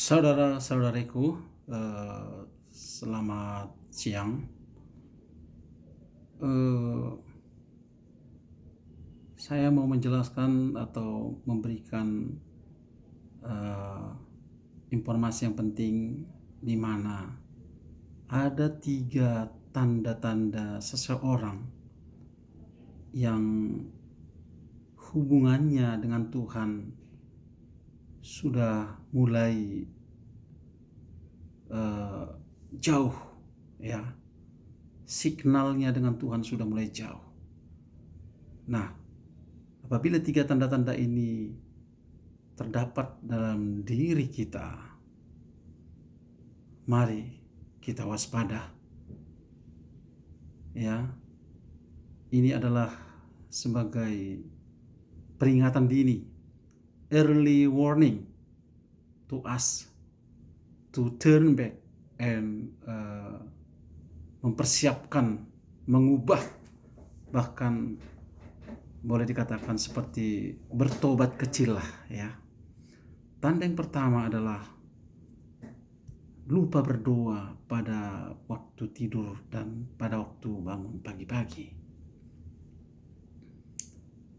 Saudara-saudariku, selamat siang. Eee, saya mau menjelaskan atau memberikan, eee, informasi yang penting di mana ada 3 tanda-tanda seseorang yang hubungannya dengan Tuhan sudah mulai, eee, jauh, ya. Signalnya dengan Tuhan sudah mulai jauh. Nah, apabila 3 tanda-tanda ini terdapat dalam diri kita, mari kita waspada, ya. Ini adalah sebagai peringatan dini, early warning to us to turn back and mempersiapkan, mengubah, bahkan boleh dikatakan seperti bertobat kecil lah, ya. Tanda yang pertama adalah lupa berdoa pada waktu tidur dan pada waktu bangun pagi-pagi.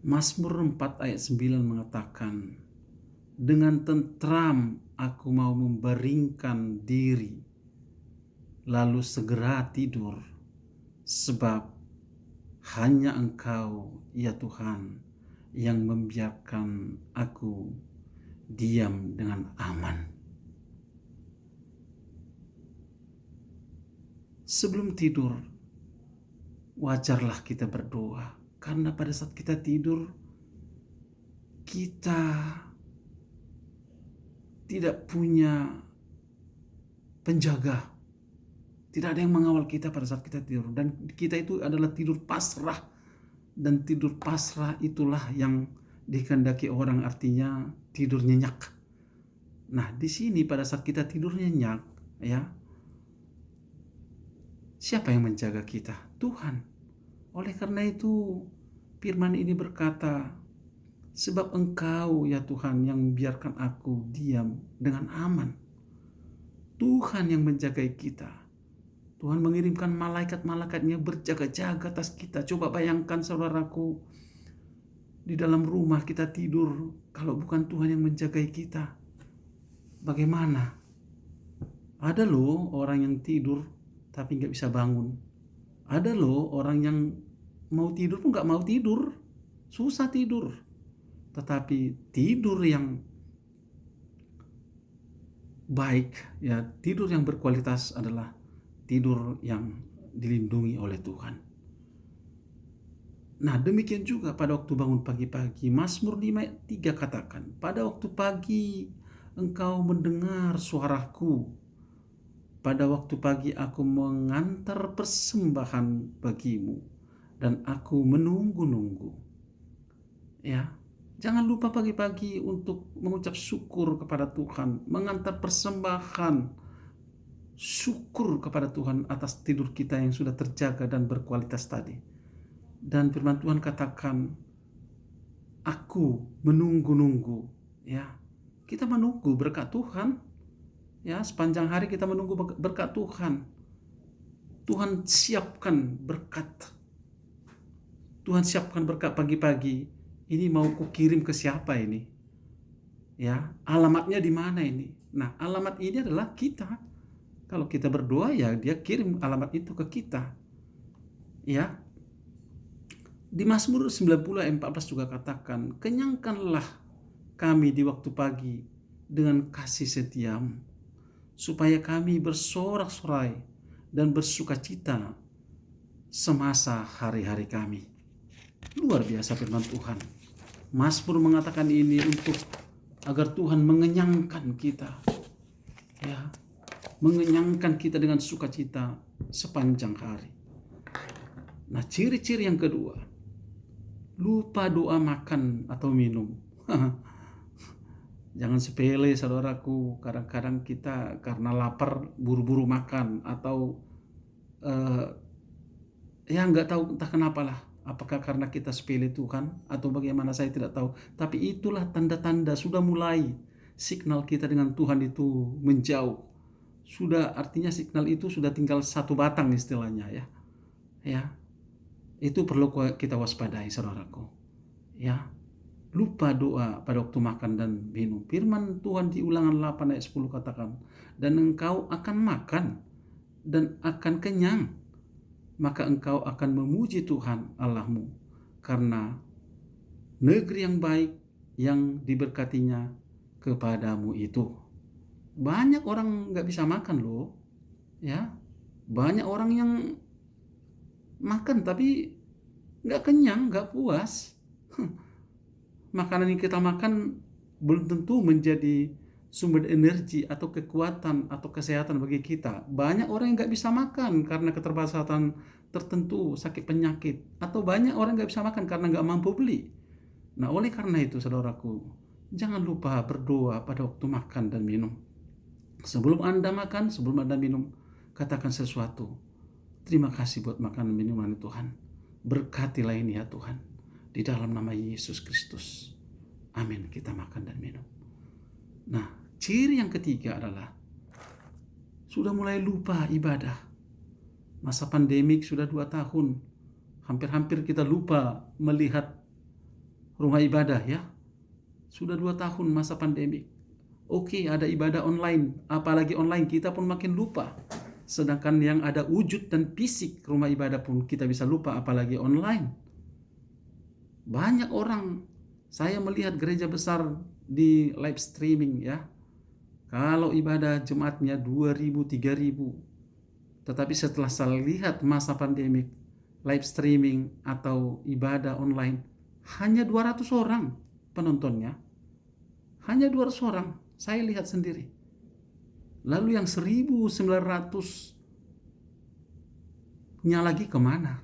Mazmur 4 ayat 9 mengatakan, "Dengan tentram aku mau membaringkan diri, lalu segera tidur, sebab hanya Engkau, ya Tuhan, yang membiarkan aku diam dengan aman." Sebelum tidur, wajarlah kita berdoa, karena pada saat kita tidur, kita tidak punya penjaga. Tidak ada yang mengawal kita pada saat kita tidur. Dan kita itu adalah tidur pasrah. Dan tidur pasrah itulah yang dikehendaki orang, artinya tidur nyenyak. Nah, di sini pada saat kita tidur nyenyak, ya, siapa yang menjaga kita? Tuhan. Oleh karena itu, firman ini berkata, "Sebab Engkau, ya Tuhan, yang membiarkan aku diam dengan aman." Tuhan yang menjaga kita. Tuhan mengirimkan malaikat-malaikatnya berjaga-jaga atas kita. Coba bayangkan saudaraku, di dalam rumah kita tidur, kalau bukan Tuhan yang menjaga kita, bagaimana? Ada loh orang yang tidur tapi nggak bisa bangun. Ada loh orang yang mau tidur pun nggak mau tidur, susah tidur. Tetapi tidur yang baik, ya, tidur yang berkualitas adalah tidur yang dilindungi oleh Tuhan. Nah, demikian juga pada waktu bangun pagi-pagi. Mazmur 5:3 katakan, "Pada waktu pagi Engkau mendengar suaraku. Pada waktu pagi aku mengantar persembahan bagimu dan aku menunggu-nunggu." Ya, jangan lupa pagi-pagi untuk mengucap syukur kepada Tuhan, mengantar persembahan syukur kepada Tuhan atas tidur kita yang sudah terjaga dan berkualitas tadi. Dan firman Tuhan katakan, "Aku menunggu-nunggu." Ya, kita menunggu berkat Tuhan. Ya, sepanjang hari kita menunggu berkat Tuhan. Tuhan siapkan berkat. Tuhan siapkan berkat pagi-pagi. Ini mau kukirim ke siapa ini? Ya, alamatnya di mana ini? Nah, alamat ini adalah kita. Kalau kita berdoa, ya dia kirim alamat itu ke kita. Ya. Di Mazmur 90 ayat 14 juga katakan, "Kenyangkanlah kami di waktu pagi dengan kasih setiamu, supaya kami bersorak-sorai dan bersukacita semasa hari-hari kami." Luar biasa firman Tuhan. Mazmur mengatakan ini untuk agar Tuhan mengenyangkan kita, ya, mengenyangkan kita dengan sukacita sepanjang hari. Nah, ciri-ciri yang kedua, lupa doa makan atau minum. Jangan sepele saudaraku, kadang-kadang kita karena lapar buru-buru makan atau ya nggak tahu entah kenapa lah. Apakah karena kita sepele Tuhan atau bagaimana, saya tidak tahu. Tapi itulah tanda-tanda sudah mulai. signal kita dengan Tuhan itu menjauh. Sudah, artinya signal itu sudah tinggal satu batang istilahnya ya. Ya. Itu perlu kita waspadai, saudaraku. Ya. Lupa doa pada waktu makan dan minum. Firman Tuhan di Ulangan 8 ayat 10 katakan, dan engkau akan makan dan akan kenyang, maka engkau akan memuji Tuhan Allahmu karena negeri yang baik yang diberkatinya kepadamu itu. Banyak orang nggak bisa makan loh, ya. Banyak orang yang makan tapi nggak kenyang, nggak puas. Makanan yang kita makan belum tentu menjadi sumber energi atau kekuatan atau kesehatan bagi kita. Banyak orang yang nggak bisa makan karena keterbatasan tertentu, sakit penyakit, atau banyak orang nggak bisa makan karena nggak mampu beli. Nah, oleh karena itu, saudaraku, jangan lupa berdoa pada waktu makan dan minum. Sebelum Anda makan, sebelum Anda minum, katakan sesuatu. Terima kasih buat makanan minuman Tuhan. Berkatilah ini ya Tuhan. Di dalam nama Yesus Kristus. Amin. Kita makan dan minum. Nah, ciri yang ketiga adalah sudah mulai lupa ibadah. Masa pandemik sudah 2 tahun. Hampir-hampir kita lupa melihat rumah ibadah ya. Sudah 2 tahun masa pandemik. Oke, ada ibadah online. Apalagi online, kita pun makin lupa. Sedangkan yang ada wujud dan fisik rumah ibadah pun kita bisa lupa, apalagi online. Banyak orang, saya melihat gereja besar di live streaming ya. Kalau ibadah jemaatnya 2.000, 3.000. Tetapi setelah saya lihat masa pandemik, live streaming atau ibadah online, hanya 200 orang penontonnya. Hanya 200 orang, saya lihat sendiri. Lalu yang 1.900-nya lagi kemana?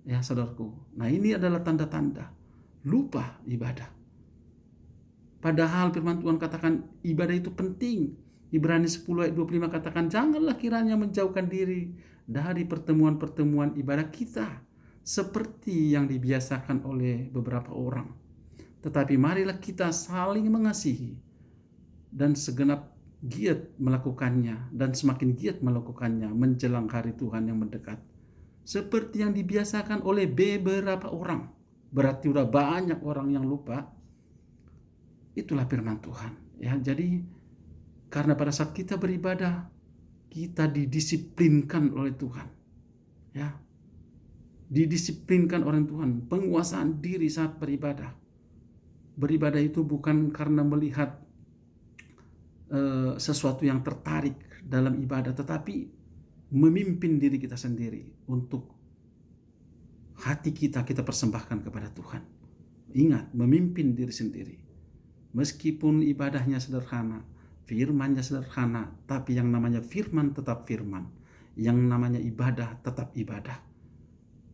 Ya saudaraku, nah ini adalah tanda-tanda lupa ibadah. Padahal firman Tuhan katakan ibadah itu penting. Ibrani 10 ayat 25 katakan, janganlah kiranya menjauhkan diri dari pertemuan-pertemuan ibadah kita, seperti yang dibiasakan oleh beberapa orang. Tetapi marilah kita saling mengasihi dan segenap giat melakukannya, dan semakin giat melakukannya menjelang hari Tuhan yang mendekat. Seperti yang dibiasakan oleh beberapa orang. Berarti udah banyak orang yang lupa. Itulah firman Tuhan. Ya, jadi karena pada saat kita beribadah, kita didisiplinkan oleh Tuhan. Ya. Didisiplinkan oleh Tuhan, penguasaan diri saat beribadah. Beribadah itu bukan karena melihat sesuatu yang tertarik dalam ibadah, tetapi memimpin diri kita sendiri untuk hati kita persembahkan kepada Tuhan. Ingat, memimpin diri sendiri. Meskipun ibadahnya sederhana, firmannya sederhana, tapi yang namanya firman tetap firman. Yang namanya ibadah tetap ibadah.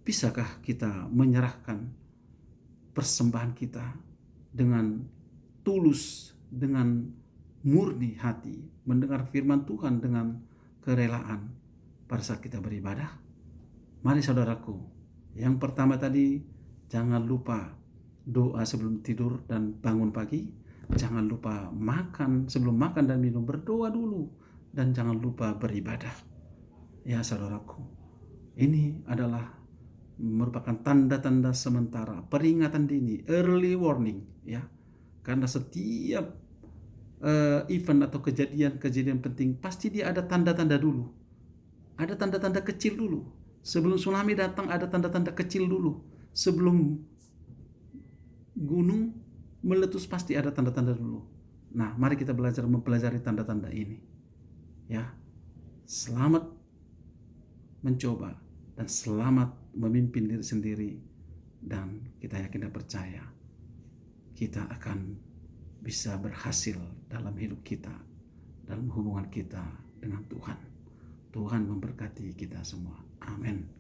Bisakah kita menyerahkan persembahan kita dengan tulus, dengan murni hati, mendengar firman Tuhan dengan kerelaan pada saat kita beribadah? Mari saudaraku, yang pertama tadi, jangan lupa doa sebelum tidur dan bangun pagi. Jangan lupa makan, sebelum makan dan minum berdoa dulu. Dan jangan lupa beribadah. Ya saudaraku, ini adalah merupakan tanda-tanda sementara, peringatan dini, early warning ya. Karena setiap event atau kejadian penting pasti dia ada tanda-tanda dulu. Ada tanda-tanda kecil dulu. Sebelum tsunami datang ada tanda-tanda kecil dulu. Sebelum gunung meletus pasti ada tanda-tanda dulu. Nah, mari kita belajar mempelajari tanda-tanda ini. Ya. Selamat mencoba dan selamat memimpin diri sendiri, dan kita yakin dan percaya kita akan bisa berhasil dalam hidup kita, dalam hubungan kita dengan Tuhan. Tuhan memberkati kita semua. Amin.